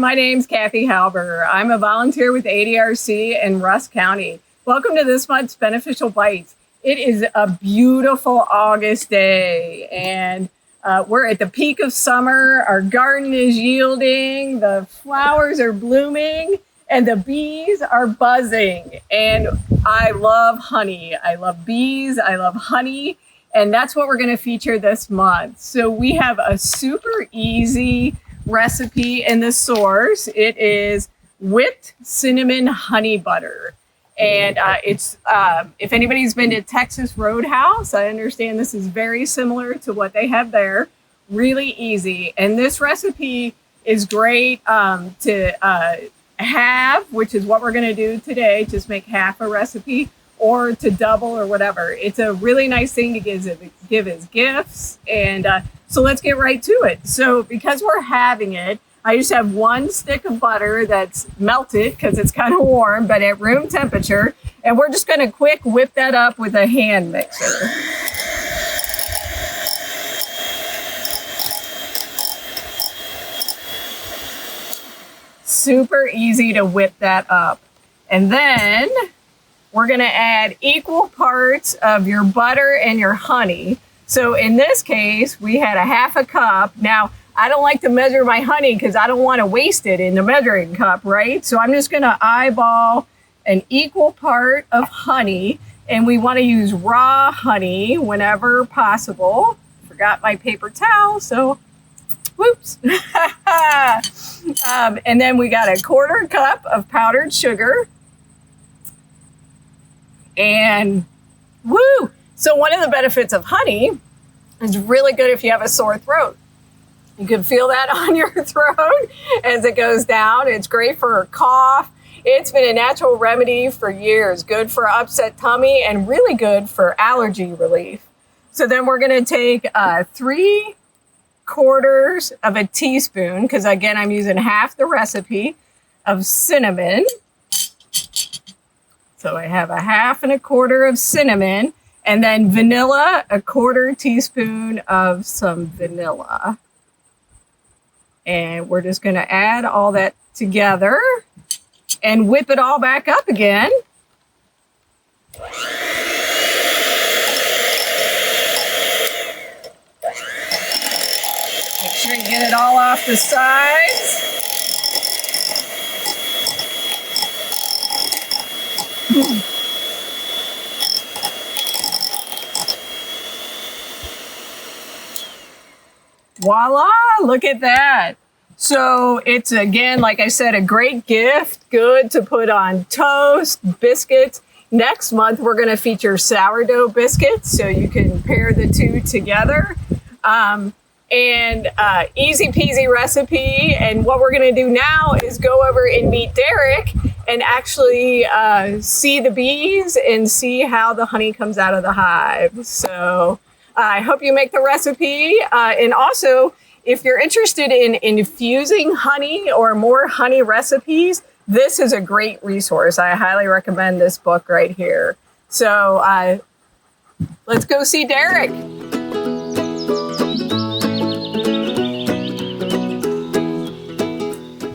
my name's Kathy Halber. I'm a volunteer with ADRC in Rusk County. Welcome to this month's Beneficial Bites. It is a beautiful August day, and we're at the peak of summer. Our garden is yielding, the flowers are blooming, and the bees are buzzing. And I love honey. I love bees. I love honey. And that's what we're going to feature this month. So we have a super easy recipe in the source. It is whipped cinnamon honey butter. And it's if anybody's been to Texas Roadhouse, I understand this is very similar to what they have there. Really easy. And this recipe is great to have, which is what we're going to do today. Just make half a recipe, or to double or whatever. It's a really nice thing to give as gifts. And so let's get right to it. So because we're having it, I just have one stick of butter that's melted because it's kind of warm, but at room temperature. And we're just going to quick whip that up with a hand mixer. Super easy to whip that up. And then we're going to add equal parts of your butter and your honey. So in this case, we had a half a cup. Now, I don't like to measure my honey because I don't want to waste it in the measuring cup, right? So I'm just going to eyeball an equal part of honey. And we want to use raw honey whenever possible. Forgot my paper towel, so whoops. And then we got a quarter cup of powdered sugar. And woo! So one of the benefits of honey is really good if you have a sore throat. You can feel that on your throat as it goes down. It's great for a cough. It's been a natural remedy for years. Good for upset tummy and really good for allergy relief. So then we're going to take 3/4 of a teaspoon, because again, I'm using half the recipe, of cinnamon. So I have a 1/2 of cinnamon, and then vanilla, 1/4 teaspoon of some vanilla. And we're just going to add all that together and whip it all back up again. Make sure you get it all off the sides. Voila, look at that. So it's, again, like I said, a great gift, good to put on toast, biscuits. Next month, we're going to feature sourdough biscuits, so you can pair the two together. Easy peasy recipe. And what we're going to do now is go over and meet Derek and actually see the bees and see how the honey comes out of the hive. So I hope you make the recipe. And also, if you're interested in infusing honey or more honey recipes, this is a great resource. I highly recommend this book right here. So let's go see Derek.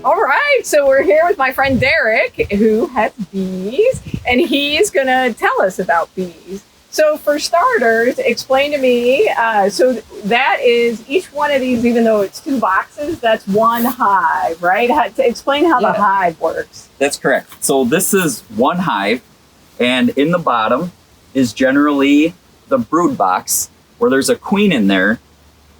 All right, so we're here with my friend Derek, who has bees, and he's going to tell us about bees. So for starters, explain to me, so that is each one of these, even though it's 2 boxes, that's one hive, right? Explain how the hive works. That's correct. So this is one hive, and in the bottom is generally the brood box, where there's a queen in there,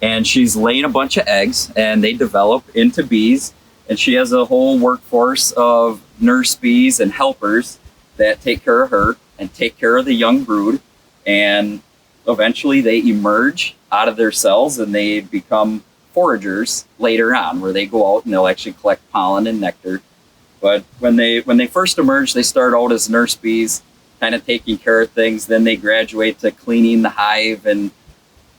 and she's laying a bunch of eggs, and they develop into bees, and she has a whole workforce of nurse bees and helpers that take care of her and take care of the young brood. And eventually they emerge out of their cells and they become foragers later on, where they go out and they'll actually collect pollen and nectar. But when they first emerge, they start out as nurse bees, kind of taking care of things. Then they graduate to cleaning the hive and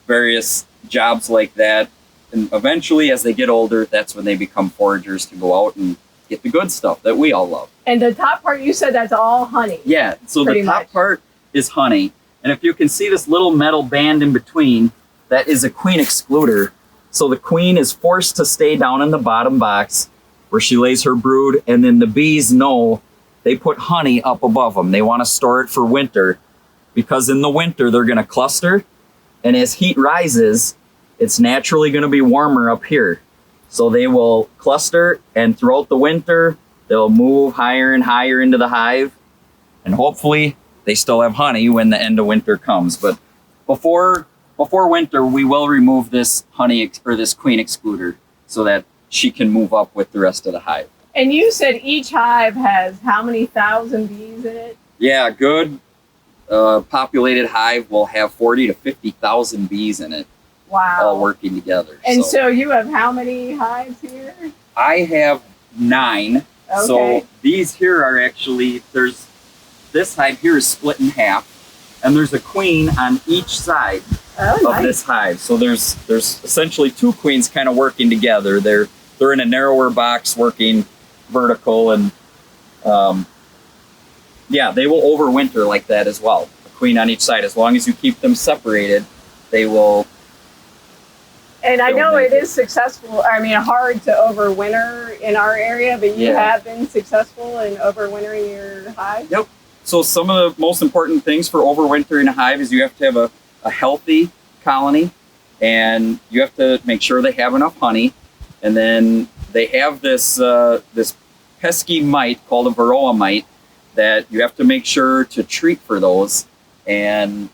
various jobs like that. And eventually, as they get older, that's when they become foragers to go out and get the good stuff that we all love. And the top part, you said that's all honey. Yeah, so the top part is honey. And if you can see this little metal band in between, that is a queen excluder. So the queen is forced to stay down in the bottom box where she lays her brood, and then the bees know they put honey up above them. They want to store it for winter because in the winter they're going to cluster, and as heat rises, it's naturally going to be warmer up here. So they will cluster, and throughout the winter, they'll move higher and higher into the hive, and hopefully they still have honey when the end of winter comes. But before winter, we will remove this honey or this queen excluder so that she can move up with the rest of the hive. And you said each hive has how many thousand bees in it? Yeah, good populated hive will have 40 to 50,000 bees in it. Wow. All working together. And so you have how many hives here? I have 9. Okay. So these here are actually, this hive here is split in half, and there's a queen on each side of this hive. So there's essentially 2 queens kind of working together. They're in a narrower box working vertical, and yeah, they will overwinter like that as well. A queen on each side. As long as you keep them separated, they will. And I know it is successful. I mean, hard to overwinter in our area, but you have been successful in overwintering your hive? Yep. So some of the most important things for overwintering a hive is you have to have a healthy colony, and you have to make sure they have enough honey. And then they have this this pesky mite called a varroa mite that you have to make sure to treat for those and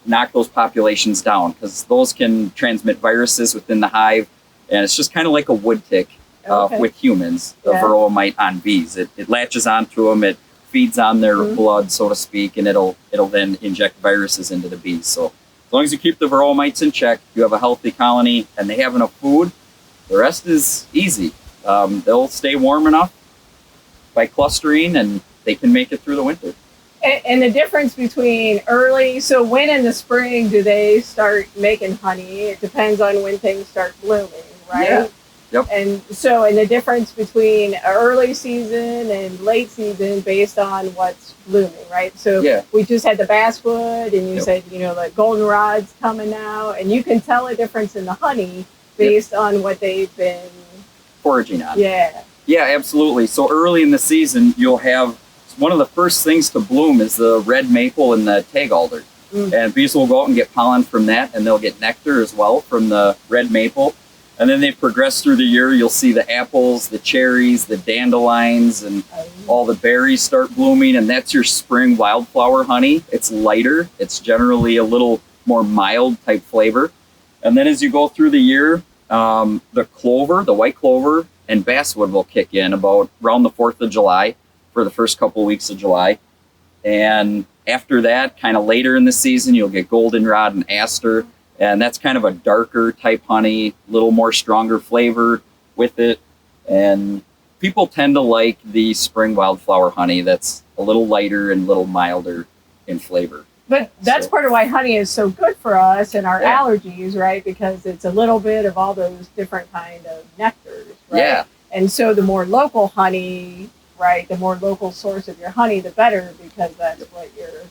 knock those populations down, because those can transmit viruses within the hive, and it's just kind of like a wood tick with humans, the varroa mite on bees. It latches onto them, it feeds on their blood, so to speak, and it'll then inject viruses into the bees. So as long as you keep the varroa mites in check, you have a healthy colony, and they have enough food, the rest is easy. They'll stay warm enough by clustering, and they can make it through the winter. And the difference between so when in the spring do they start making honey? It depends on when things start blooming, right? Yeah. Yep. And the difference between early season and late season based on what's blooming, right? So we just had the basswood, and you said, the goldenrod's coming now, and you can tell a difference in the honey based on what they've been foraging on. Yeah. Yeah, absolutely. So early in the season, you'll have one of the first things to bloom is the red maple and the tag alder. And bees will go out and get pollen from that, and they'll get nectar as well from the red maple. And then they progress through the year. You'll see the apples, the cherries, the dandelions, and all the berries start blooming, and that's your spring wildflower honey. It's lighter. It's generally a little more mild type flavor. And then as you go through the year, the clover, the white clover, and basswood will kick in about around the 4th of July for the first couple of weeks of July. And after that, kind of later in the season, you'll get goldenrod and aster. And that's kind of a darker type honey, a little more stronger flavor with it. And people tend to like the spring wildflower honey that's a little lighter and a little milder in flavor. But that's part of why honey is so good for us and our allergies, right? Because it's a little bit of all those different kind of nectars, right? Yeah. And so the more local honey, right, the more local source of your honey, the better, because that's what you're...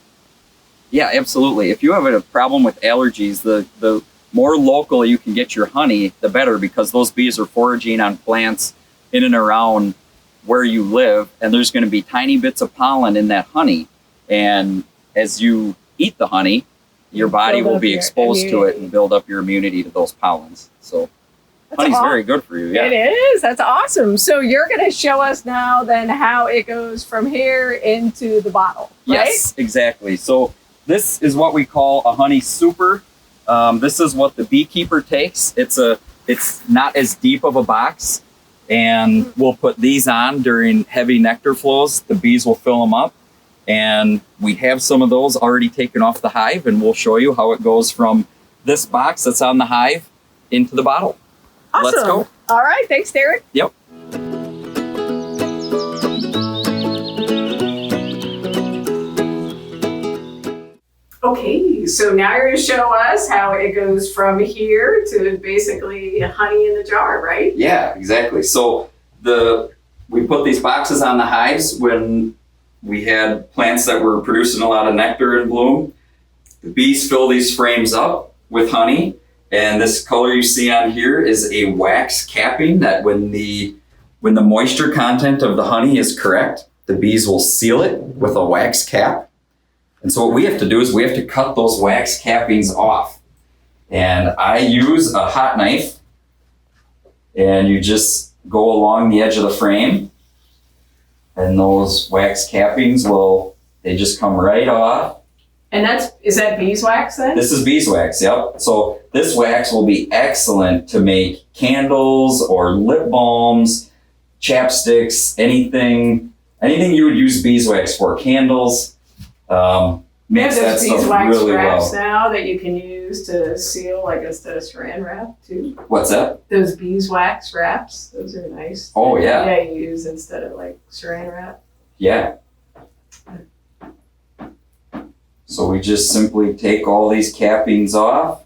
Yeah, absolutely. If you have a problem with allergies, the more local you can get your honey, the better, because those bees are foraging on plants in and around where you live, and there's going to be tiny bits of pollen in that honey. And as you eat the honey, your body will be exposed to it and build up your immunity to those pollens. So honey's very good for you. Yeah. It is. That's awesome. So you're going to show us now then how it goes from here into the bottle, right? Yes, exactly. So this is what we call a honey super. This is what the beekeeper takes. It's not as deep of a box, and we'll put these on during heavy nectar flows. The bees will fill them up, and we have some of those already taken off the hive, and we'll show you how it goes from this box that's on the hive into the bottle. Awesome. Let's go. All right. Thanks, Derek. Yep. Okay, so now you're going to show us how it goes from here to basically honey in the jar, right? Yeah, exactly. So we put these boxes on the hives when we had plants that were producing a lot of nectar and bloom. The bees fill these frames up with honey, and this color you see on here is a wax capping that when the when the moisture content of the honey is correct, the bees will seal it with a wax cap. And so what we have to do is we have to cut those wax cappings off. And I use a hot knife, and you just go along the edge of the frame, and those wax cappings they just come right off. And is that beeswax then? This is beeswax, yep. So this wax will be excellent to make candles or lip balms, chapsticks, anything you would use beeswax for. Candles. Makes that stuff beeswax really wraps well. now that you can use to seal, like instead of saran wrap too. What's that? Those beeswax wraps, those are nice. Oh yeah. Yeah, you use instead of like saran wrap. Yeah. So we just simply take all these cappings off.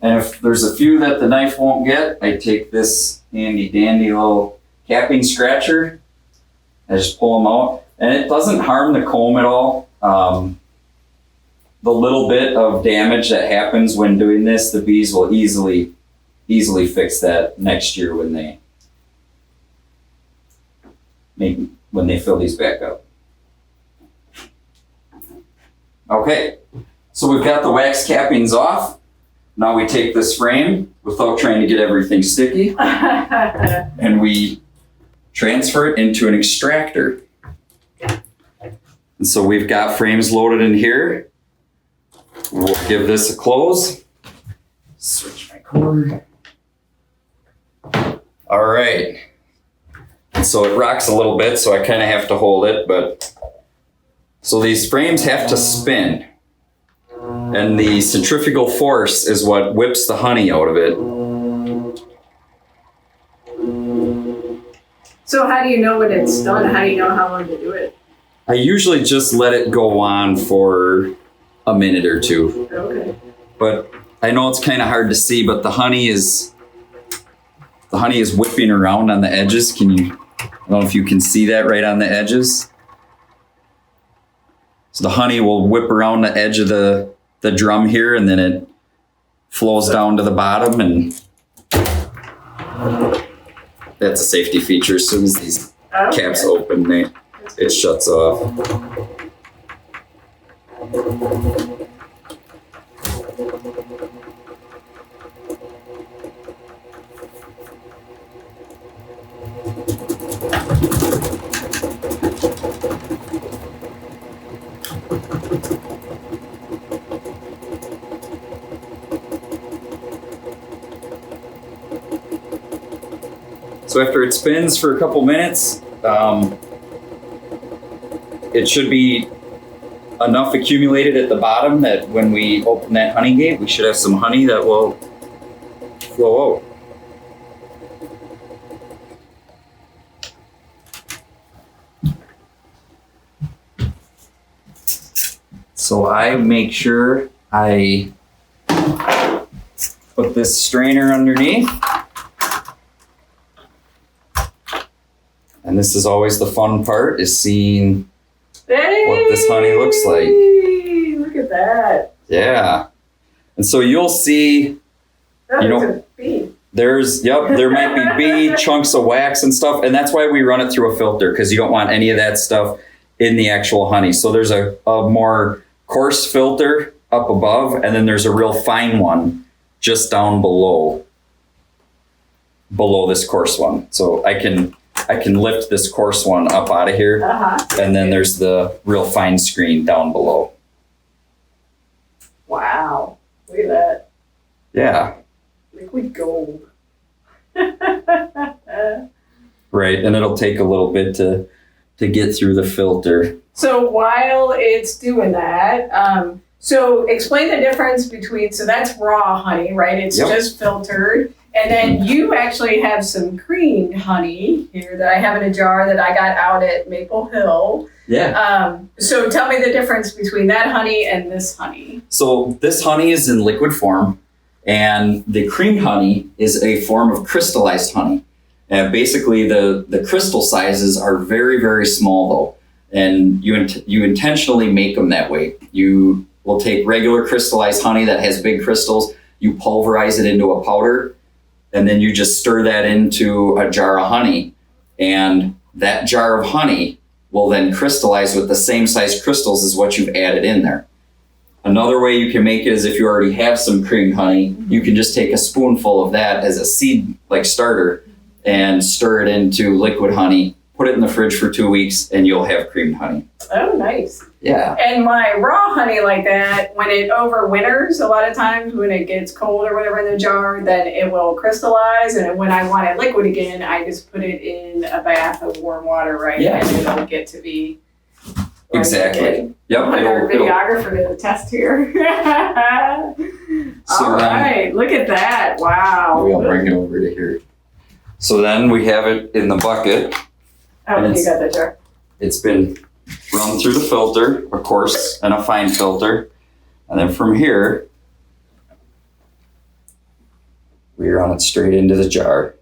And if there's a few that the knife won't get, I take this handy dandy little capping scratcher. I just pull them out. And it doesn't harm the comb at all. The little bit of damage that happens when doing this, the bees will easily fix that next year when they fill these back up. Okay, so we've got the wax cappings off. Now we take this frame without trying to get everything sticky and we transfer it into an extractor. And so we've got frames loaded in here. We'll give this a close. Switch my cord. All right. And so it rocks a little bit, so I kind of have to hold it, but so these frames have to spin. And the centrifugal force is what whips the honey out of it. So how do you know when it's done? How do you know how long to do it? I usually just let it go on for a minute or two. Okay. But I know it's kind of hard to see, but the honey is whipping around on the edges. I don't know if you can see that right on the edges. So the honey will whip around the edge of the drum here, and then it flows down to the bottom, and that's a safety feature. As soon as these caps open, it shuts off. So after it spins for a couple minutes, it should be enough accumulated at the bottom that when we open that honey gate, we should have some honey that will flow out. So I make sure I put this strainer underneath. And this is always the fun part, is seeing what this honey looks like. Look at that. Yeah. And so you'll see, A bee. there might be bee, chunks of wax and stuff. And that's why we run it through a filter, because you don't want any of that stuff in the actual honey. So there's a more coarse filter up above, and then there's a real fine one just down below this coarse one. So I can lift this coarse one up out of here, and then there's the real fine screen down below. Wow, look at that. Yeah. Liquid gold. Right, and it'll take a little bit to get through the filter. So while it's doing that, so explain the difference between, so that's raw honey, right? It's just filtered. And then you actually have some creamed honey here that I have in a jar that I got out at Maple Hill. Yeah. So tell me the difference between that honey and this honey. So this honey is in liquid form, and the creamed honey is a form of crystallized honey. And basically the crystal sizes are very, very small though. And you intentionally make them that way. You will take regular crystallized honey that has big crystals, you pulverize it into a powder, and then you just stir that into a jar of honey. And that jar of honey will then crystallize with the same size crystals as what you've added in there. Another way you can make it is if you already have some creamed honey, you can just take a spoonful of that as a seed like starter and stir it into liquid honey, put it in the fridge for 2 weeks, and you'll have creamed honey. Oh, nice. Yeah. And my raw honey like that, when it overwinters, a lot of times when it gets cold or whatever in the jar, then it will crystallize. And when I want it liquid again, I just put it in a bath of warm water, right? Yeah. And it'll get to be Exactly. Yep. Our videographer to test here. So all right, look at that. Wow. Maybe I'll bring it over to here. So then we have it in the bucket. Oh, you got that jar. It's been run through the filter, of course, and a fine filter. And then from here, we run it straight into the jar.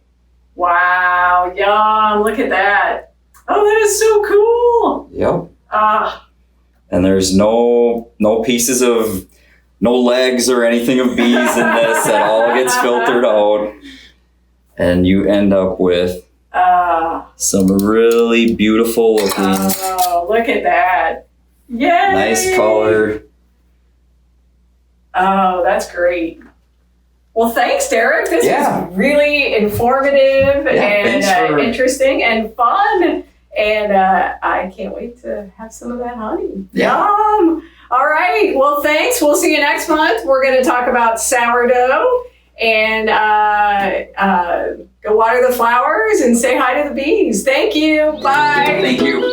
Wow, yum. Look at that. Oh, that is so cool. Yep. Ah. And there's no pieces of, no legs or anything of bees in this. It all gets filtered out. And you end up with some really beautiful looking. Oh, look at that. Yay. Nice color. Oh, that's great. Well, thanks, Derek. This was really informative and interesting and fun. And I can't wait to have some of that honey. Yeah. Yum. All right. Well, thanks. We'll see you next month. We're going to talk about sourdough and go water the flowers and say hi to the bees. Thank you. Bye. Thank you.